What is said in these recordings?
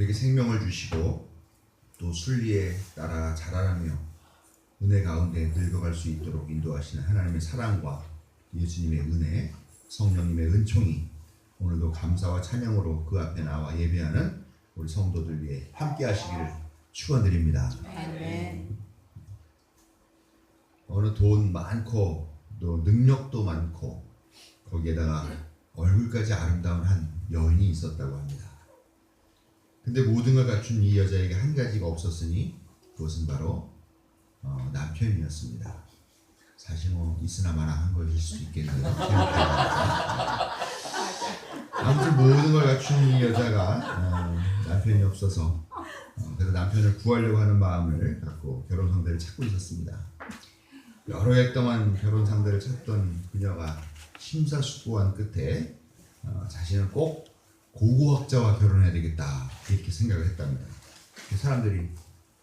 우리에게 생명을 주시고 또 순리에 따라 자라나며 은혜 가운데 늙어갈 수 있도록 인도하시는 하나님의 사랑과 예수님의 은혜, 성령님의 은총이 오늘도 감사와 찬양으로 그 앞에 나와 예배하는 우리 성도들 위해 함께 하시기를 축원드립니다. 아멘. 어느 돈 많고 또 능력도 많고 거기에다가 얼굴까지 아름다운 한 여인이 있었다고 합니다. 근데 모든 걸 갖춘 이 여자에게 한 가지가 없었으니 그것은 바로 남편이었습니다. 사실 뭐 있으나 마나 한 것일 수 있겠네요. 아무튼 모든 걸 갖춘 이 여자가 남편이 없어서 그래서 남편을 구하려고 하는 마음을 갖고 결혼 상대를 찾고 있었습니다. 여러 해 동안 결혼 상대를 찾던 그녀가 심사숙고한 끝에 자신은 꼭 고고학자와 결혼해야 되겠다 이렇게 생각을 했답니다. 사람들이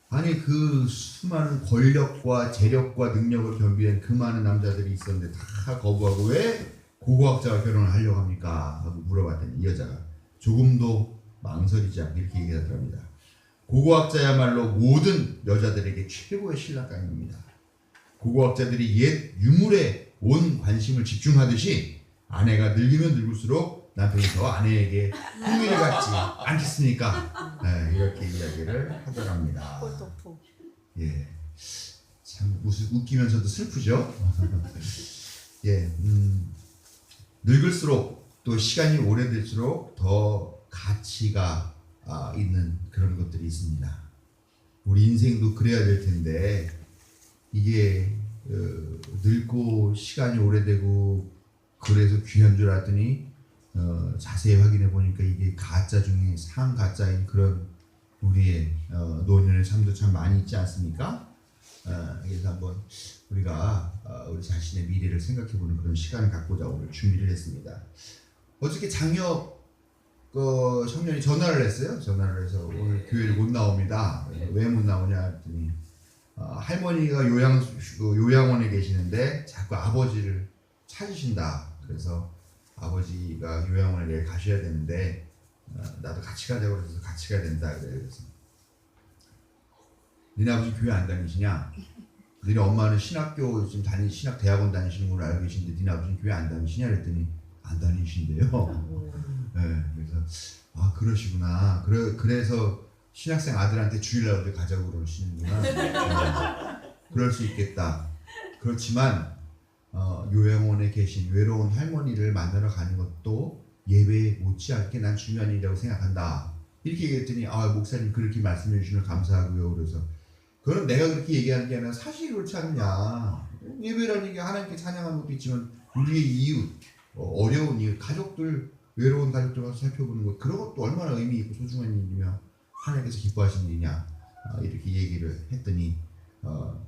아니 그 수많은 권력과 재력과 능력을 겸비한 그 많은 남자들이 있었는데 다 거부하고 왜 고고학자와 결혼을 하려고 합니까? 하고 물어봤더니 이 여자가 조금도 망설이지 않고 이렇게 얘기하더랍니다. 고고학자야말로 모든 여자들에게 최고의 신랑감입니다. 고고학자들이 옛 유물에 온 관심을 집중하듯이 아내가 늙으면 늙을수록 남편이 더 아내에게 흥미를 갖지 않겠습니까? 네, 이렇게 이야기를 하더랍니다. 예, 참 웃기면서도 슬프죠. 예, 늙을수록 또 시간이 오래될수록 더 가치가 있는 그런 것들이 있습니다. 우리 인생도 그래야 될 텐데 이게 늙고 시간이 오래되고 그래서 귀한 줄 알았더니 자세히 확인해 보니까 이게 가짜 중에 상가짜인 그런 우리의 노년의 삶도 참 많이 있지 않습니까? 그래서 한번 우리가 우리 자신의 미래를 생각해 보는 그런 시간을 갖고자 오늘 준비를 했습니다. 어저께 장혁 청년이 전화를 했어요. 전화를 해서 오늘 교회를 못 나옵니다. 왜 못 나오냐 했더니 할머니가 요양원에 계시는데 자꾸 아버지를 찾으신다. 그래서 아버지가 요양원에 내일 가셔야 되는데 나도 같이 가자고 그래서 같이 가야 된다. 그래서 니네 아버지 교회 안 다니시냐? 니네 엄마는 신학교 지금 신학대학원 다니시는 걸로 알고 계신데 니네 아버지는 교회 안 다니시냐? 그랬더니 안 다니신대요. 네, 그래서 그러시구나. 그래서 신학생 아들한테 주일날 어디 가자고 그러시는구나. 그럴 수 있겠다. 그렇지만 요양원에 계신 외로운 할머니를 만나러 가는 것도 예배에 못지않게 난 중요한 일이라고 생각한다. 이렇게 얘기했더니 목사님 그렇게 말씀해 주시면 감사하고요. 그래서 그럼 내가 그렇게 얘기하는 게 아니라 사실이 그렇지 않냐. 예배라는 게 하나님께 찬양하는 것도 있지만 우리의 이웃, 어려운 이웃, 가족들, 외로운 가족들 가서 살펴보는 것 그런 것도 얼마나 의미 있고 소중한 일이며 하나님께서 기뻐하시는 일이냐 이렇게 얘기를 했더니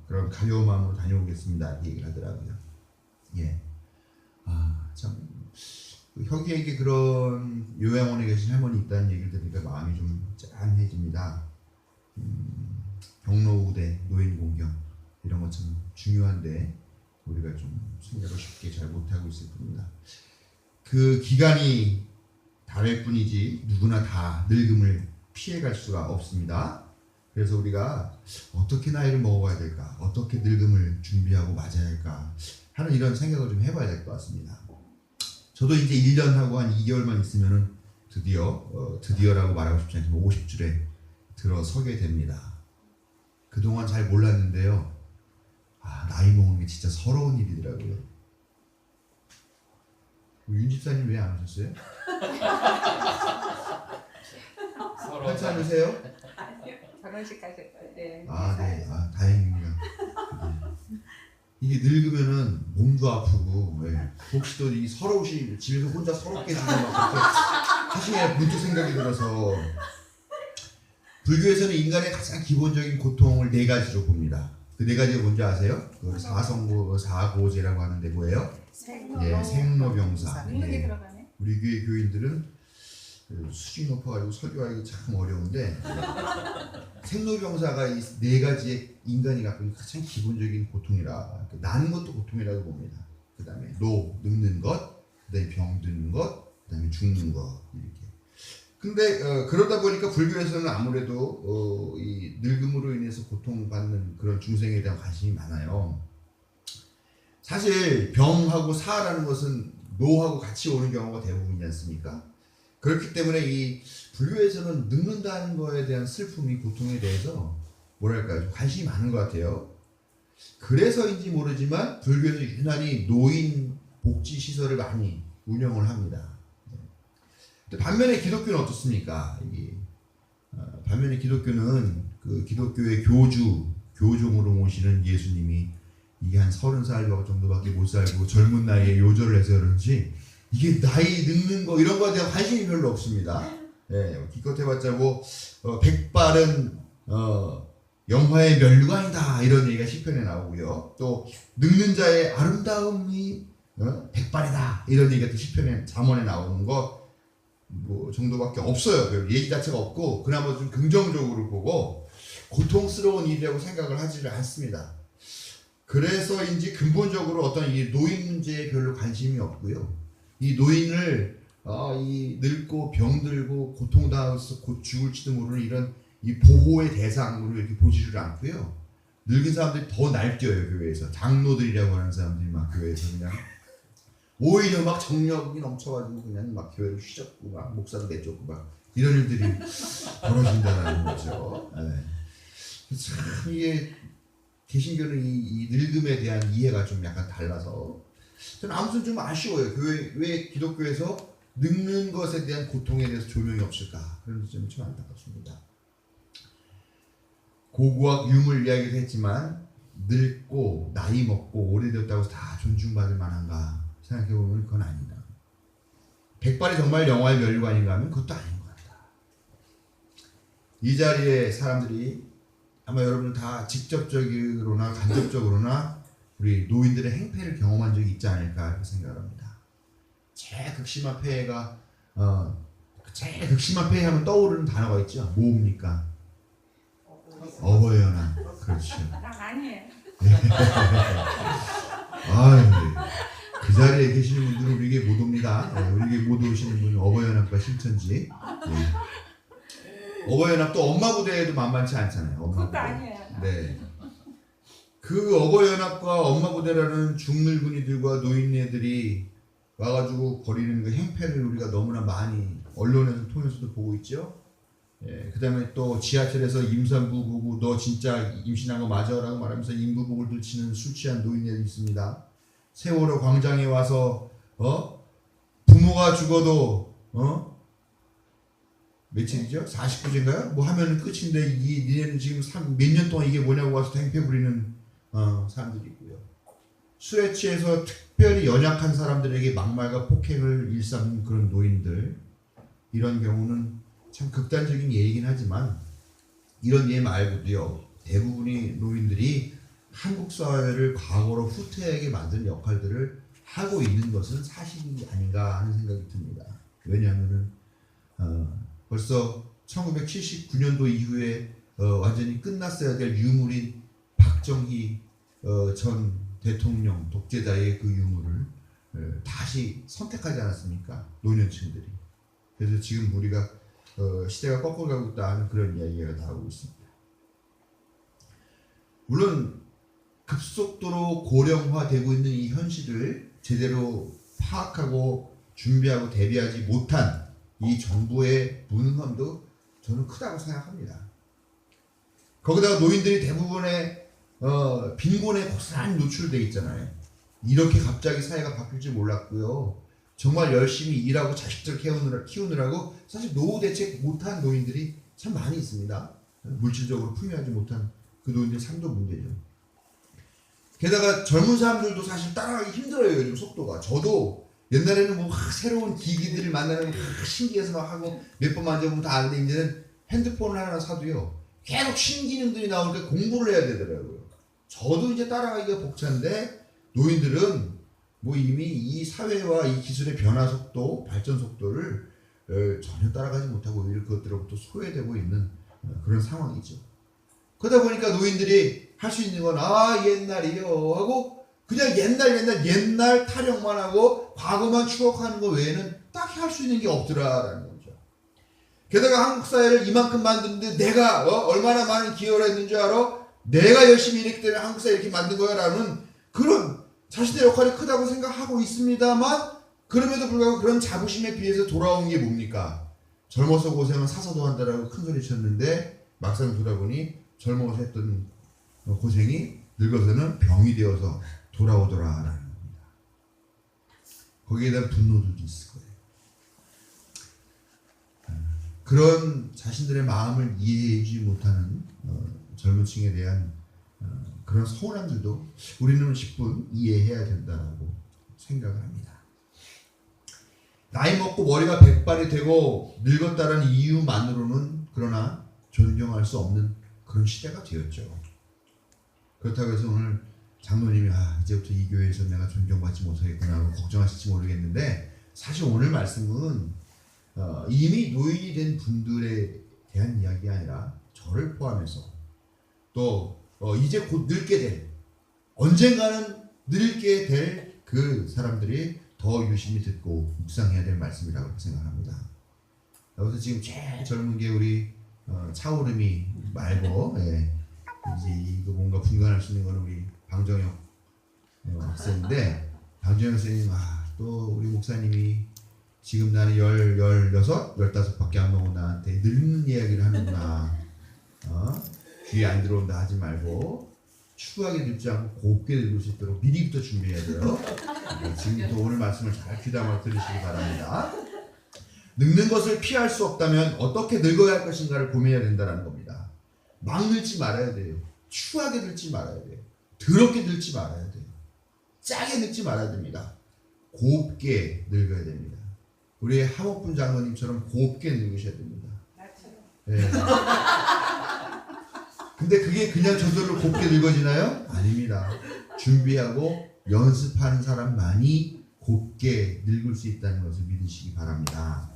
그럼 가벼운 마음으로 다녀오겠습니다 이렇게 얘기를 하더라고요. 예, 참 혁이에게 그런 요양원에 계신 할머니 있다는 얘기를 들으니까 마음이 좀 짠해집니다. 경로우대, 노인공경 이런 것 참 중요한데 우리가 좀 생각을 쉽게 잘 못하고 있을 뿐입니다. 그 기간이 다를 뿐이지 누구나 다 늙음을 피해갈 수가 없습니다. 그래서 우리가 어떻게 나이를 먹어야 될까, 어떻게 늙음을 준비하고 맞아야 할까 하는 이런 생각을 좀 해봐야 될 것 같습니다. 저도 이제 1년하고 한 2개월만 있으면은 드디어라고 말하고 싶지 않지만 50줄에 들어서게 됩니다. 그동안 잘 몰랐는데요. 나이 먹는 게 진짜 서러운 일이더라고요. 윤 집사님 왜 안 오셨어요? 괜찮으세요? 아니요. 결혼식 가실 거예요. 네. 네. 다행입니다. 이게 늙으면은 몸도 아프고 혹시 또 이 서러우시 집에서 혼자 서럽게 지내고 그렇게 하시냐 문득 생각이 들어서 불교에서는 인간의 가장 기본적인 고통을 4가지로 봅니다. 그 4가지가 뭔지 아세요? 그 사성고 사고제라고 하는데 뭐예요? 생로병사. 우리 교회 교인들은 수준이 높아가지고 설교하기 참 어려운데 생로병사가 이 4가지의 인간이 갖고 있는 가장 기본적인 고통이라 나는 것도 고통이라고 봅니다. 그 다음에 늙는 것, 그 다음에 병드는 것, 그 다음에 죽는 것 이렇게 근데 그러다 보니까 불교에서는 아무래도 이 늙음으로 인해서 고통받는 그런 중생에 대한 관심이 많아요. 사실 병하고 사라는 것은 노하고 같이 오는 경우가 대부분이지 않습니까? 그렇기 때문에 이 불교에서는 늙는다는 거에 대한 슬픔이 고통에 대해서 뭐랄까요, 관심이 많은 것 같아요. 그래서인지 모르지만 불교에서 유난히 노인 복지 시설을 많이 운영을 합니다. 반면에 기독교는 어떻습니까? 반면에 기독교는 그 기독교의 교종으로 모시는 예수님이 이게 한 30살 정도밖에 못 살고 젊은 나이에 요절을 해서 그런지 이게 나이 늙는 거 이런 거에 대한 관심이 별로 없습니다. 예, 기껏 해봤자 뭐 백발은 영화의 면류관이다 이런 얘기가 시편에 나오고요. 또 늙는 자의 아름다움이 백발이다 이런 얘기가 또 시편에 잠언에 나오는 거 뭐 정도밖에 없어요. 얘기 자체가 없고 그나마 좀 긍정적으로 보고 고통스러운 일이라고 생각을 하지를 않습니다. 그래서인지 근본적으로 어떤 이 노인 문제에 별로 관심이 없고요. 이 노인을 이 늙고 병들고 고통당해서 곧 죽을지도 모르는 이런 이 보호의 대상으로 이렇게 보지를 않고요. 늙은 사람들이 더 날뛰어요. 교회에서 장로들이라고 하는 사람들이 막 교회에서 그냥 오히려 막 정력이 넘쳐가지고 그냥 막 교회를 휘젓고 막 목사도 내쫓고 막 이런 일들이 벌어진다는 거죠. 네. 참 이게 개신교는 이 늙음에 대한 이해가 좀 약간 달라서 저는 아무튼 좀 아쉬워요. 왜 기독교에서 늙는 것에 대한 고통에 대해서 조명이 없을까 그런 점이 좀 안타깝습니다. 고고학 유물 이야기도 했지만 늙고 나이 먹고 오래되었다고 해서 다 존중받을 만한가 생각해보면 그건 아니다. 백발이 정말 영화의 면류관인가 하면 그것도 아닌 것 같다. 이 자리에 사람들이 아마 여러분 다 직접적으로나 간접적으로나 우리 노인들의 행패를 경험한 적이 있지 않을까 이렇게 생각합니다. 제일 극심한 폐해가 제일 극심한 폐해 하면 떠오르는 단어가 있죠. 뭡니까? 어버이연합. 그렇죠. 난 아니에요. 그 자리에 계시는 분들은 우리에게 못 옵니다. 우리에게 못 오시는 분은 어버이연합과 신천지. 어버이연합도 엄마 부대에도 만만치 않잖아요. 엄마 그것도 부대. 아니에요. 네. 그 어버이연합과 엄마 부대라는 중늙은이들과 노인네들이 와가지고 벌이는 그 행패를 우리가 너무나 많이 언론에서 통해서도 보고 있죠. 예, 그 다음에 또 지하철에서 임산부 보고 너 진짜 임신한 거 맞아? 라고 말하면서 임부복을 들치는 술 취한 노인네들이 있습니다. 세월호 광장에 와서 부모가 죽어도 며칠이죠? 49제인가요? 뭐 하면 끝인데 니네는 지금 몇 년 동안 이게 뭐냐고 와서 행패 부리는 사람들이 있고요. 술에 취해서 특별히 연약한 사람들에게 막말과 폭행을 일삼는 그런 노인들, 이런 경우는 참 극단적인 예이긴 하지만 이런 예 말고도요, 대부분의 노인들이 한국 사회를 과거로 후퇴하게 만든 역할들을 하고 있는 것은 사실이 아닌가 하는 생각이 듭니다. 왜냐하면은 벌써 1979년도 이후에 완전히 끝났어야 될 유물인 박정희 전 대통령 독재자의 그 유물을 다시 선택하지 않았습니까? 노년층들이. 그래서 지금 우리가 시대가 거꾸로 가고 있다는 그런 이야기가 나오고 있습니다. 물론 급속도로 고령화되고 있는 이 현실을 제대로 파악하고 준비하고 대비하지 못한 이 정부의 무능함도 저는 크다고 생각합니다. 거기다가 노인들이 대부분의 빈곤에 고스란히 노출되어 있잖아요. 이렇게 갑자기 사회가 바뀔 줄 몰랐고요. 정말 열심히 일하고 자식들 키우느라고 사실 노후 대책 못한 노인들이 참 많이 있습니다. 물질적으로 풍요하지 못한 그 노인들의 삶도 문제죠. 게다가 젊은 사람들도 사실 따라가기 힘들어요. 요즘 속도가. 저도 옛날에는 뭐 새로운 기기들을 만나면 신기해서 막 하고 몇 번 만져보면 다 아는데 이제는 핸드폰을 하나 사도요, 계속 신기능들이 나오니까 공부를 해야 되더라고요. 저도 이제 따라가기가 벅찬데 노인들은 뭐 이미 이 사회와 이 기술의 변화 속도, 발전 속도를 전혀 따라가지 못하고 오히려 그것들로부터 소외되고 있는 그런 상황이죠. 그러다 보니까 노인들이 할 수 있는 건 옛날이요 하고 그냥 옛날 타령만 하고 과거만 추억하는 거 외에는 딱히 할 수 있는 게 없더라라는 거죠. 게다가 한국 사회를 이만큼 만드는데 내가 얼마나 많은 기여를 했는 줄 알아? 내가 열심히 일했기 때문에 한국 사회 이렇게 만든 거야 라는 그런 자신의 역할이 크다고 생각하고 있습니다만, 그럼에도 불구하고 그런 자부심에 비해서 돌아온 게 뭡니까? 젊어서 고생은 사서도 한다라고 큰 소리 쳤는데 막상 돌아보니 젊어서 했던 고생이 늙어서는 병이 되어서 돌아오더라라는 겁니다. 거기에 대한 분노도 있을 거예요. 그런 자신들의 마음을 이해해주지 못하는 젊은 층에 대한 그런 서운함들도 우리는 10분 이해해야 된다고 생각을 합니다. 나이 먹고 머리가 백발이 되고 늙었다는 이유만으로는 그러나 존경할 수 없는 그런 시대가 되었죠. 그렇다고 해서 오늘 장로님이 이제부터 이 교회에서 내가 존경받지 못하겠구나 하고 걱정하실지 모르겠는데, 사실 오늘 말씀은 이미 노인이 된 분들에 대한 이야기가 아니라 저를 포함해서 또 이제 곧 늙게 될, 언젠가는 늙게 될 그 사람들이 더 유심히 듣고 묵상해야 될 말씀이라고 생각합니다. 여기서 지금 제일 젊은 게 우리 차오름이 말고, 이제 이거 뭔가 분간할 수 있는 건 우리 방정혁 학생인데, 방정혁 선생님, 또 우리 목사님이 지금 나는 16, 15밖에 안 먹은 나한테 늙는 이야기를 하는구나. 귀에 안 들어온다 하지 말고 추하게 늙지 않고 곱게 늙을 수 있도록 미리부터 준비해야 돼요. 지금부터 오늘 말씀을 잘 귀담아 들으시기 바랍니다. 늙는 것을 피할 수 없다면 어떻게 늙어야 할 것인가를 고민해야 된다는 겁니다. 막 늙지 말아야 돼요. 추하게 늙지 말아야 돼요. 더럽게 늙지 말아야 돼요. 짜게 늙지 말아야 됩니다. 곱게 늙어야 됩니다. 우리 하목분 장로님처럼 곱게 늙으셔야 됩니다. 네. 근데 그게 그냥 저절로 곱게 늙어지나요? 아닙니다. 준비하고 연습하는 사람만이 곱게 늙을 수 있다는 것을 믿으시기 바랍니다.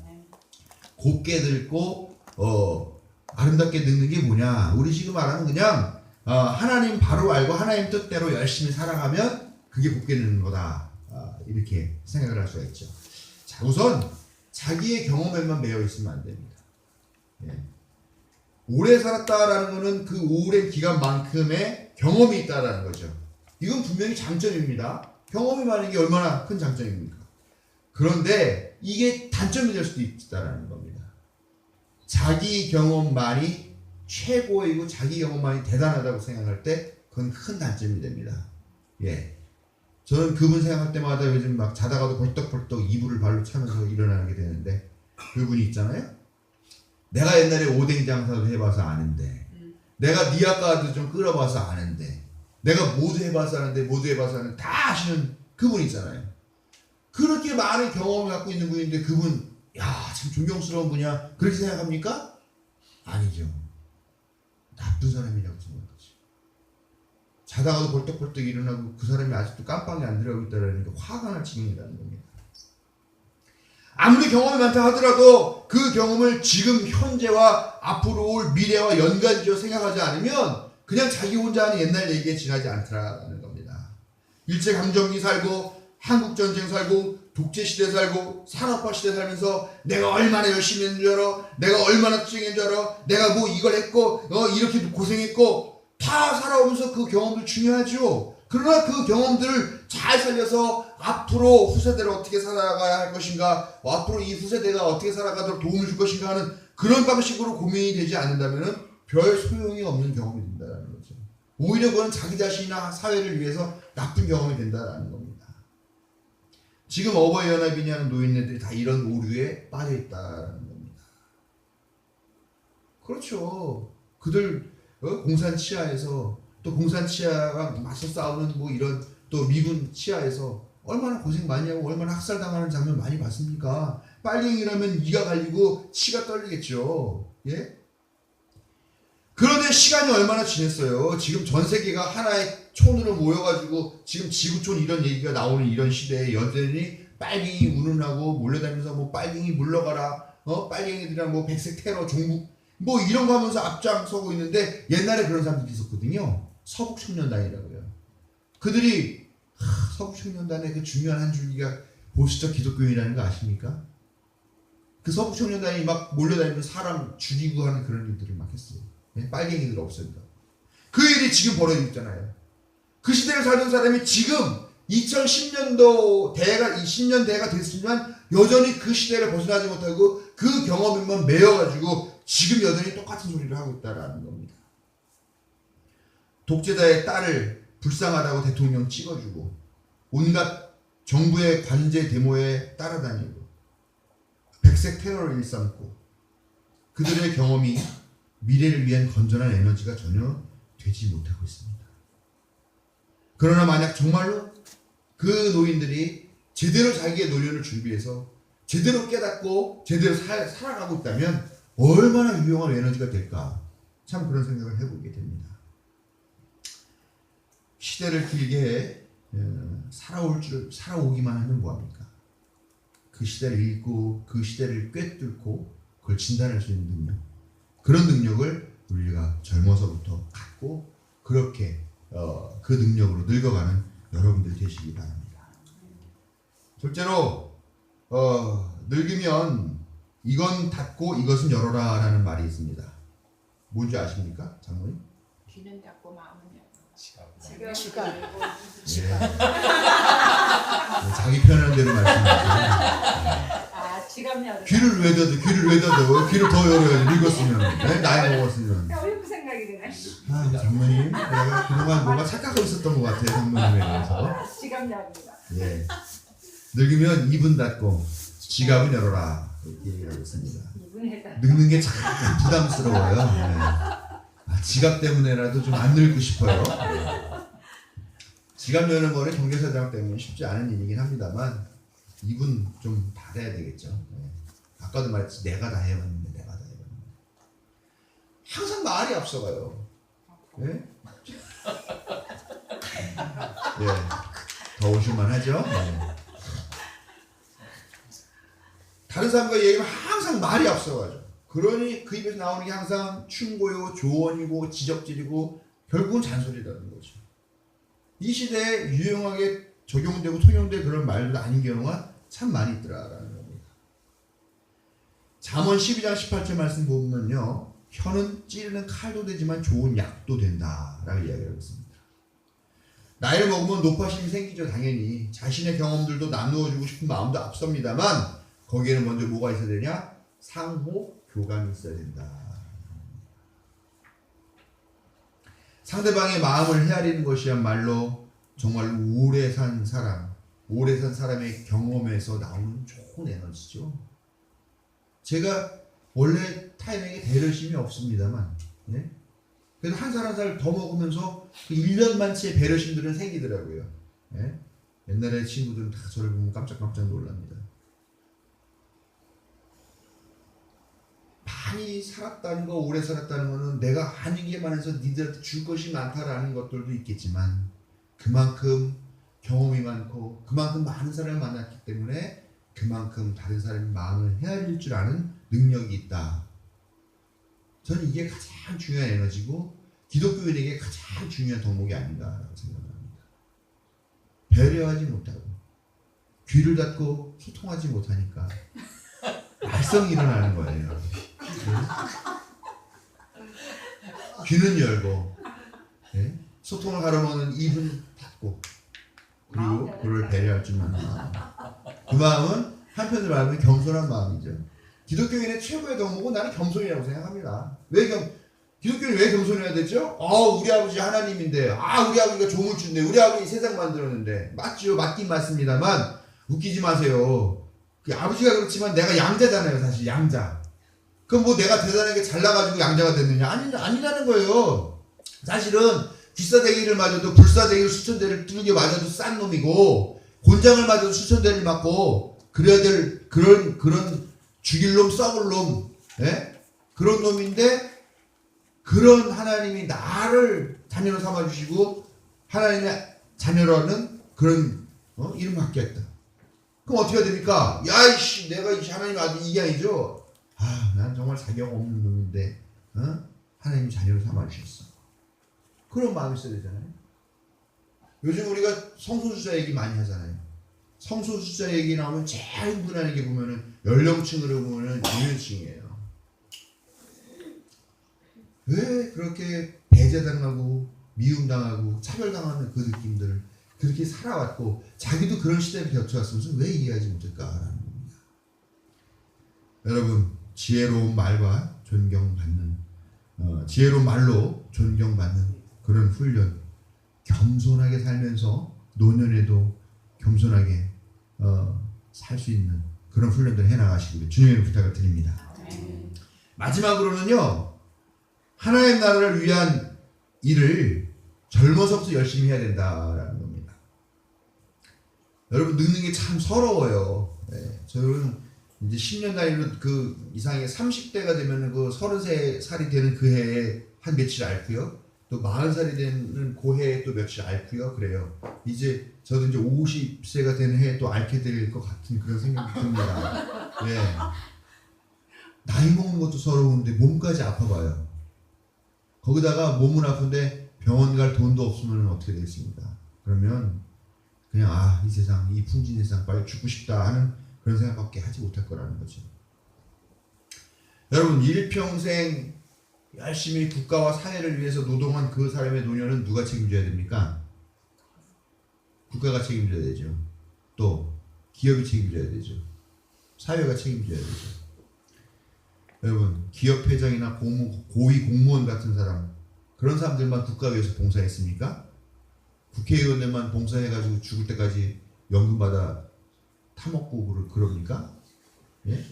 곱게 늙고 아름답게 늙는 게 뭐냐? 우리 지금 말하면 그냥 하나님 바로 알고 하나님 뜻대로 열심히 살아가면 그게 곱게 늙는 거다. 이렇게 생각을 할 수가 있죠. 자, 우선 자기의 경험에만 매여 있으면 안 됩니다. 오래 살았다라는 것은 그 오랜 기간만큼의 경험이 있다라는 거죠. 이건 분명히 장점입니다. 경험이 많은 게 얼마나 큰 장점입니까? 그런데 이게 단점이 될 수도 있다라는 겁니다. 자기 경험만이 최고이고 자기 경험만이 대단하다고 생각할 때 그건 큰 단점이 됩니다. 저는 그분 생각할 때마다 요즘 막 자다가도 벌떡벌떡 이불을 발로 차면서 일어나게 되는데, 그분이 있잖아요. 내가 옛날에 오뎅 장사도 해봐서 아는데, 내가 니아까도 좀 끓여봐서 아는데, 내가 모두 해봐서 아는데 다 아시는 그분 있잖아요. 그렇게 많은 경험을 갖고 있는 분인데 그분, 참 존경스러운 분이야. 그렇게 생각합니까? 아니죠. 나쁜 사람이라고 생각하지. 자다가도 벌떡벌떡 일어나고 그 사람이 아직도 깜빵에 안 들어가고 있다는 게 화가 날 지경이라는 겁니다. 아무리 경험이 많다 하더라도 그 경험을 지금 현재와 앞으로 올 미래와 연관지어 생각하지 않으면 그냥 자기 혼자 하는 옛날 얘기에 지나지 않더라는 겁니다. 일제강점기 살고 한국전쟁 살고 독재시대 살고 산업화 시대 살면서 내가 얼마나 열심히 했는 줄 알아? 내가 얼마나 투쟁한 줄 알아? 내가 뭐 이걸 했고 이렇게 고생했고 다 살아오면서 그 경험들 중요하죠. 그러나 그 경험들을 잘 살려서 앞으로 후세대를 어떻게 살아가야 할 것인가, 앞으로 이 후세대가 어떻게 살아가도록 도움을 줄 것인가 하는 그런 방식으로 고민이 되지 않는다면 별 소용이 없는 경험이 된다는 거죠. 오히려 그건 자기 자신이나 사회를 위해서 나쁜 경험이 된다는 겁니다. 지금 어버이연합이니 하는 노인네들이 다 이런 오류에 빠져있다는 겁니다. 그렇죠. 그들 공산 치하에서 또 공산 치하와 맞서 싸우는 뭐 이런 또 미군 치하에서 얼마나 고생 많이 하고 얼마나 학살당하는 장면 많이 봤습니까? 빨갱이라면 이가 갈리고 치가 떨리겠죠. 그런데 시간이 얼마나 지났어요. 지금 전 세계가 하나의 촌으로 모여가지고 지금 지구촌 이런 얘기가 나오는 이런 시대에 여전히 빨갱이 운운하고 몰려다니면서 뭐 빨갱이 물러가라, 빨갱이들이랑 뭐 백색 테러 종북 뭐 이런 거 하면서 앞장서고 있는데, 옛날에 그런 사람들이 있었거든요. 서북청년단이라고요. 그들이 서북청년단의 그 중요한 한 줄기가 보수적 기독교인이라는 거 아십니까? 그 서부 청년단이 막 몰려다니면서 사람 죽이고 하는 그런 일들을 막 했어요. 예? 빨갱이들 없앤다. 그 일이 지금 벌어지고 있잖아요. 그 시대를 살던 사람이 지금 2010년도 대가 10년 대가 됐지만 여전히 그 시대를 벗어나지 못하고 그 경험에만 매여가지고 지금 여전히 똑같은 소리를 하고 있다라는 겁니다. 독재자의 딸을 불쌍하다고 대통령 찍어주고 온갖 정부의 관제 데모에 따라다니고 백색 테러를 일삼고 그들의 경험이 미래를 위한 건전한 에너지가 전혀 되지 못하고 있습니다. 그러나 만약 정말로 그 노인들이 제대로 자기의 노년을 준비해서 제대로 깨닫고 제대로 살아가고 있다면 얼마나 유용한 에너지가 될까 참 그런 생각을 해보게 됩니다. 시대를 길게 살아오기만 하면 뭐합니까? 그 시대를 읽고 그 시대를 꿰뚫고 그걸 진단할 수 있는 능력, 그런 능력을 우리가 젊어서부터 갖고 그렇게 그 능력으로 늙어가는 여러분들 되시기 바랍니다. 둘째로 늙으면 이건 닫고 이것은 열어라 라는 말이 있습니다. 뭔지 아십니까? 장모님? 귀는 닫고 마음은 열고. 지갑. 예. 자기 편한 대로 말씀하세요. 아, 지갑 열고. 귀를 왜 닫어? 귀를 더 열어야지. 늙었으면. 네? 나이 먹었으면. 어이구 생각이 드네. 아, 장모님. 내가 그동안 뭔가 착각하고 있었던 것 같아요. 장모님에 대해서. 아, 지갑 열기다. 예. 늙으면 입은 닫고 지갑은 열어라. 이렇게 얘기하고 있습니다. 이분에다. 늙는 게 참 부담스러워요. 네. 지갑 때문에라도 좀 안 늙고 싶어요. 지갑 여는 거는 경제사장 때문에 쉽지 않은 일이긴 합니다만 입은 좀 닫아야 되겠죠. 네. 아까도 말했지 내가 다 해봤는데 항상 말이 앞서가요. 네? 네. 더우실만 하죠. 네. 다른 사람과 얘기하면 항상 말이 앞서가죠. 그러니 그 입에서 나오는 게 항상 충고요, 조언이고 지적질이고 결국은 잔소리라는 거죠. 이 시대에 유용하게 적용되고 통용될 그런 말도 아닌 경우가 참 많이 있더라라는 겁니다. 잠언 12장 18절 말씀 보면요. 혀는 찌르는 칼도 되지만 좋은 약도 된다라고 이야기하고 있습니다. 나이를 먹으면 노파심이 생기죠. 당연히. 자신의 경험들도 나누어주고 싶은 마음도 앞섭니다만 거기에는 먼저 뭐가 있어야 되냐? 상호 교감이 있어야 된다. 상대방의 마음을 헤아리는 것이야말로 정말 오래 산 사람의 경험에서 나오는 좋은 에너지죠. 제가 원래 타이밍에 배려심이 없습니다만, 예? 그래도 한 살 한 살 더 먹으면서 그 1년 만치의 배려심들은 생기더라고요. 예? 옛날에 친구들은 다 저를 보면 깜짝깜짝 놀랍니다. 많이 살았다는 거, 오래 살았다는 거는 내가 아는 게 많아서 니들한테 줄 것이 많다라는 것들도 있겠지만 그만큼 경험이 많고 그만큼 많은 사람을 만났기 때문에 그만큼 다른 사람의 마음을 헤아릴 줄 아는 능력이 있다. 저는 이게 가장 중요한 에너지고 기독교인에게 가장 중요한 덕목이 아닌가라고 생각합니다. 배려하지 못하고 귀를 닫고 소통하지 못하니까 말썽이 일어나는 거예요. 귀는 열고, 네? 소통을 하려면 입은 닫고, 그리고 그를 배려할 줄만 마음. 그 마음은 한편으로 말하면 겸손한 마음이죠. 기독교인의 최고의 덕목은 나는 겸손이라고 생각합니다. 기독교인이 왜 겸손해야 되죠? 우리 아버지 하나님인데, 우리 아버지가 조물주인데, 우리 아버지 세상 만들었는데, 맞죠? 맞긴 맞습니다만 웃기지 마세요. 그 아버지가 그렇지만 내가 양자잖아요, 사실 양자. 그럼 뭐 내가 대단하게 잘나가지고 양자가 됐느냐? 아니라는 거예요. 사실은 귀싸대기를 맞아도 불싸대기를 수천대를 뚫게 맞아도 싼 놈이고 곤장을 맞아도 수천대를 맞고 그래야 될 그런 죽일 놈 썩을 놈, 예? 그런 놈인데 그런 하나님이 나를 자녀로 삼아주시고 하나님의 자녀라는 그런 이름 갖게 했다. 그럼 어떻게 해야 됩니까? 야이씨 내가 이 하나님 아들 이게 아니죠. 난 정말 자격 없는 놈인데 하나님 자녀를 삼아주셨어. 그런 마음이 있어야 되잖아요. 요즘 우리가 성소수자 얘기 많이 하잖아요. 성소수자 얘기 나오면 제일 흥분하는 게 보면은 연령층으로 보면은 유년층이에요. 왜 그렇게 배제당하고 미움당하고 차별당하는 그 느낌들을 그렇게 살아왔고 자기도 그런 시대를 겪어왔으면서 왜 이해하지 못할까라는 겁니다. 여러분, 지혜로운 말과 존경받는 지혜로운 말로 존경받는 그런 훈련, 겸손하게 살면서 노년에도 겸손하게 살 수 있는 그런 훈련들 해나가시기를 주님의 부탁을 드립니다. 마지막으로는요, 하나님 나라를 위한 일을 젊어서부터 열심히 해야 된다라는 겁니다. 여러분, 늙는 게 참 서러워요. 네, 저는 이제 10년 단위로 그 이상의 30대가 되면 그 33살이 되는 그 해에 한 며칠 앓고요. 또 40살이 되는 그 해에 또 며칠 앓고요. 그래요. 이제 저도 이제 50세가 되는 해에 또 앓게 될 것 같은 그런 생각이 듭니다. 네. 나이 먹는 것도 서러운데 몸까지 아파봐요. 거기다가 몸은 아픈데 병원 갈 돈도 없으면 어떻게 되겠습니까? 그러면 그냥 이 세상, 이 풍진 세상 빨리 죽고 싶다 하는 그런 생각밖에 하지 못할 거라는 거죠. 여러분, 일평생 열심히 국가와 사회를 위해서 노동한 그 사람의 노년은 누가 책임져야 됩니까? 국가가 책임져야 되죠. 또 기업이 책임져야 되죠. 사회가 책임져야 되죠. 여러분, 기업 회장이나 고위 공무원 같은 사람, 그런 사람들만 국가 위해서 봉사했습니까? 국회의원들만 봉사해가지고 죽을 때까지 연금 받아 타먹고 그럽니까? 예?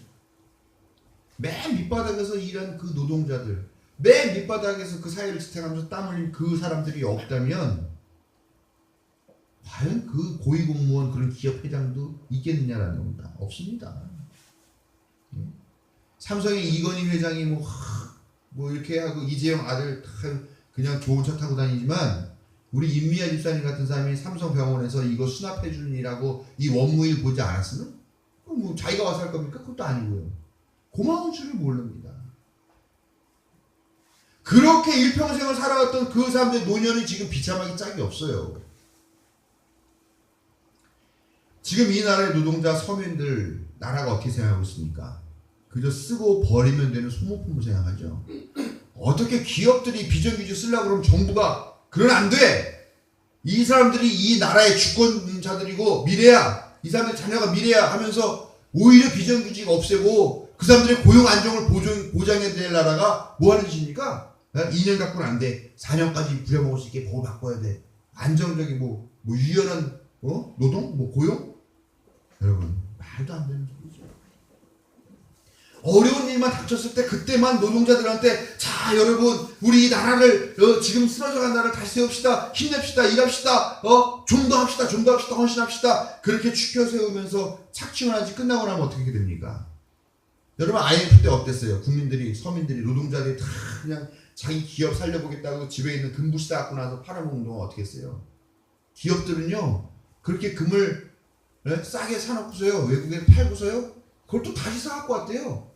맨 밑바닥에서 일한 그 노동자들, 맨 밑바닥에서 그 사회를 지탱하면서 땀 흘린 그 사람들이 없다면 과연 그 고위공무원 그런 기업 회장도 있겠느냐라는 겁니다. 없습니다. 예? 삼성의 이건희 회장이 뭐 이렇게 하고 이재용 아들 그냥 좋은 차 타고 다니지만 우리 임미아 집사님 같은 사람이 삼성병원에서 이거 수납해주는 일하고 이 원무일 보지 않았으면 뭐 자기가 와서 할 겁니까? 그것도 아니고요. 고마운 줄을 모릅니다. 그렇게 일평생을 살아왔던 그 사람들의 노년이 지금 비참하기 짝이 없어요. 지금 이 나라의 노동자 서민들 나라가 어떻게 생각하고 있습니까? 그저 쓰고 버리면 되는 소모품을 생각하죠. 어떻게 기업들이 비정규직 쓰려고 그러면 정부가 그건 안 돼. 이 사람들이 이 나라의 주권자들이고 미래야. 이 사람들 자녀가 미래야 하면서 오히려 비정규직 없애고 그 사람들의 고용 안정을 보장해야 될 나라가 뭐 하는 짓입니까? 2년 갖고는 안 돼. 4년까지 부려먹을 수 있게 보호 바꿔야 돼. 안정적인 뭐 유연한 노동? 고용? 여러분, 말도 안 되는 소리죠. 어려운 일만 닥쳤을 때 그때만 노동자들한테 자 여러분 우리 이 나라를 지금 쓰러져간 나라를 다시 세웁시다. 힘냅시다. 일합시다. 좀 더 합시다. 헌신합시다. 그렇게 추켜 세우면서 착취만 하지 끝나고 나면 어떻게 됩니까? 여러분 IMF 때 어땠어요? 국민들이 서민들이 노동자들이 다 그냥 자기 기업 살려보겠다고 집에 있는 금부시 쌓고 나서 팔아먹는 동안 어떻게 했어요? 기업들은요 그렇게 금을 싸게 사놓고서요 외국에 팔고서요 그걸 또 다시 사갖고 왔대요.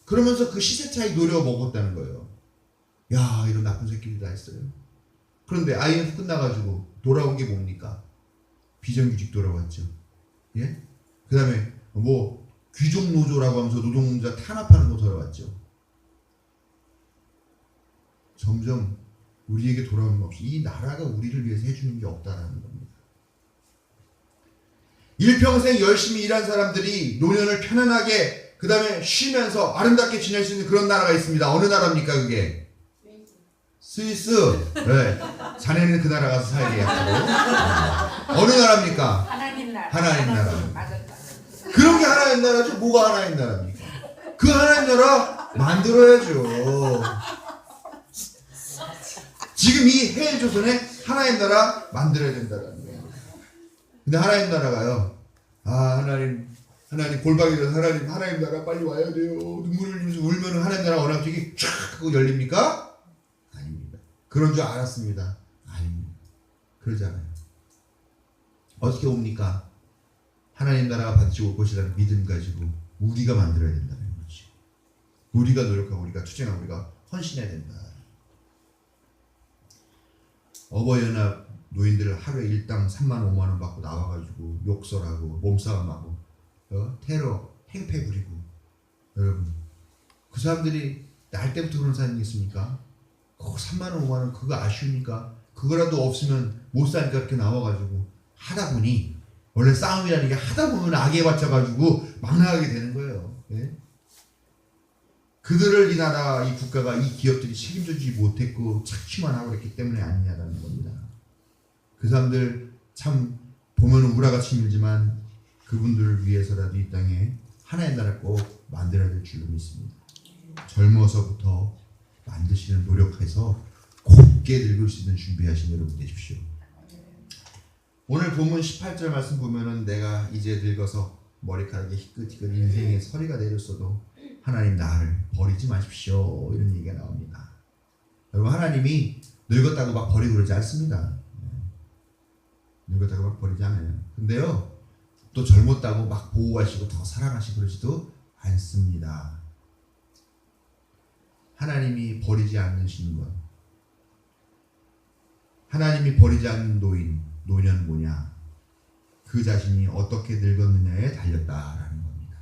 그러면서 그 시세 차익 노려 먹었다는 거예요. 야 이런 나쁜 새끼들 다 했어요. 그런데 IMF 끝나가지고 돌아온 게 뭡니까? 비정규직 돌아왔죠. 예? 그 다음에 뭐 귀족 노조라고 하면서 노동자 탄압하는 거 돌아왔죠. 점점 우리에게 돌아오는 거 없이 이 나라가 우리를 위해서 해주는 게 없다라는 겁니다. 일평생 열심히 일한 사람들이 노년을 편안하게 그 다음에 쉬면서 아름답게 지낼 수 있는 그런 나라가 있습니다. 어느 나라입니까 그게? 스위스. 네. 자네는 그 나라 가서 살게 하고. 어느 나라입니까? 하나님 나라. 하나님 나라. 맞았다. 그런 게 하나님 나라죠. 뭐가 하나님 나라입니까? 그 하나님 나라 만들어야죠. 지금 이 해외 조선에 하나님 나라 만들어야 된다는 거예요. 근데 하나님 나라가요. 하나님 골방에서 하나님 나라 빨리 와야 돼요. 눈물을 흘리면서 울면은 하나님 나라 어느 갑자기 쫙 하고 열립니까? 아닙니다. 그런 줄 알았습니다. 아닙니다. 그러지 않아요. 어떻게 옵니까? 하나님 나라가 반드시 올 것이라는 믿음 가지고 우리가 만들어야 된다는 거죠. 우리가 노력하고 우리가 투쟁하고 우리가 헌신해야 된다. 어버이연합 노인들 하루에 일당 3만 5만 원 받고 나와가지고 욕설하고 몸싸움하고 테러 행패 부리고, 여러분 그 사람들이 날 때부터 그런 사람이겠습니까? 3만 원 5만 원 그거 아쉬우니까 그거라도 없으면 못 사니까 이렇게 나와가지고 하다 보니, 원래 싸움이라는 게 하다 보면 악에 받쳐가지고 막 나가게 되는 거예요. 예? 그들을 이 나라, 이 국가가, 이 기업들이 책임져주지 못했고 착취만 하고 그랬기 때문에 아니냐라는 겁니다. 그 사람들 참 보면 우라같이 힘들지만 그분들을 위해서라도 이 땅에 하나의 나라 꼭 만들어야 될 줄로 믿습니다. 젊어서부터 만드시는 노력해서 곱게 늙을 수 있는 준비하신 여러분 되십시오. 오늘 본문 18절 말씀 보면은 내가 이제 늙어서 머리카락이 희끗희끗 인생의 서리가 내렸어도 하나님 나를 버리지 마십시오, 이런 얘기가 나옵니다. 여러분, 하나님이 늙었다고 막 버리고 그러지 않습니다. 늙었다고 막 버리지 않아요. 근데요, 또 젊었다고 막 보호하시고 더 사랑하시고 그러지도 않습니다. 하나님이 버리지 않으시는 것, 하나님이 버리지 않는 노년은 뭐냐? 그 자신이 어떻게 늙었느냐에 달렸다라는 겁니다.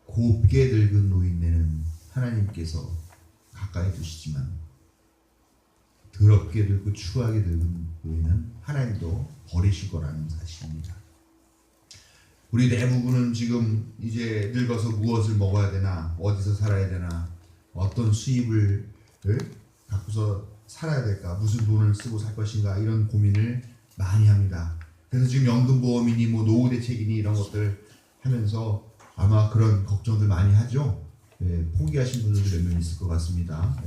곱게 늙은 노인네는 하나님께서 가까이 두시지만 더럽게 늙고 추하게 늙은 노인은 하나님도 버리실 거라는 사실입니다. 우리 대부분은 지금 이제 늙어서 무엇을 먹어야 되나, 어디서 살아야 되나, 어떤 수입을 갖고서 살아야 될까, 무슨 돈을 쓰고 살 것인가, 이런 고민을 많이 합니다. 그래서 지금 연금보험이니 뭐 노후대책이니 이런 것들 하면서 아마 그런 걱정들 많이 하죠. 포기하신 분들도 몇 명 있을 것 같습니다.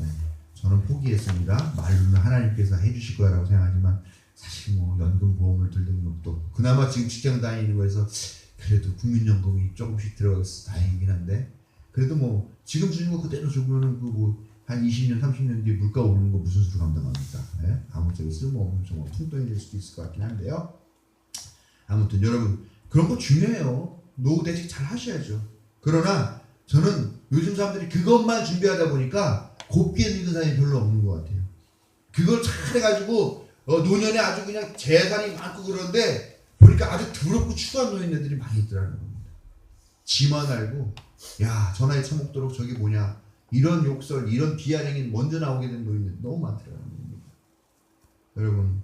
저는 포기했습니다. 말로는 하나님께서 해주실 거라고 생각하지만 사실 뭐 연금보험을 들는 것도, 그나마 지금 직장 다니는 거에서 그래도 국민연금이 조금씩 들어가서 다행이긴 한데, 그래도 뭐 지금 주는 거 그대로 주면은 그 뭐 한 20년 30년 뒤에 물가 오르는 거 무슨 수로 감당합니까? 아무짝에 쓸모없는 정말 퉁돈이 될 수도 있을 것 같긴 한데요. 아무튼 여러분, 그런 거 중요해요. 노후 대책 잘 하셔야죠. 그러나 저는 요즘 사람들이 그것만 준비하다 보니까 곱게 늙은 사람이 별로 없는 것 같아요. 그걸 잘 해가지고 노년에 아주 그냥 재산이 많고 그런데 보니까 아주 더럽고 추한 노인네들이 많이 있더라는 겁니다. 지만 알고 야, 저 나이 처먹도록 저게 뭐냐, 이런 욕설, 이런 비아냥이 먼저 나오게 된 노인들 너무 많더라는 겁니다. 여러분,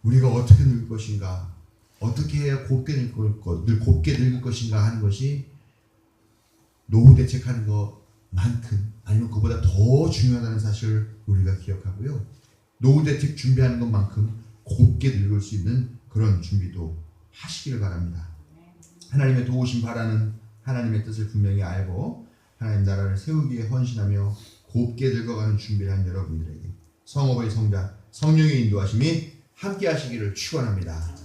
우리가 어떻게 늙을 것인가, 어떻게 해야 곱게 늙을 것인가 하는 것이 노후 대책하는 것만큼, 아니면 그보다 더 중요하다는 사실을 우리가 기억하고요. 노후 대책 준비하는 것만큼 곱게 늙을 수 있는 그런 준비도 하시기를 바랍니다. 하나님의 도우심 바라는 하나님의 뜻을 분명히 알고 하나님 나라를 세우기에 헌신하며 곱게 늙어가는 준비를 한 여러분들에게 성업의 성자 성령의 인도하심이 함께 하시기를 축원합니다.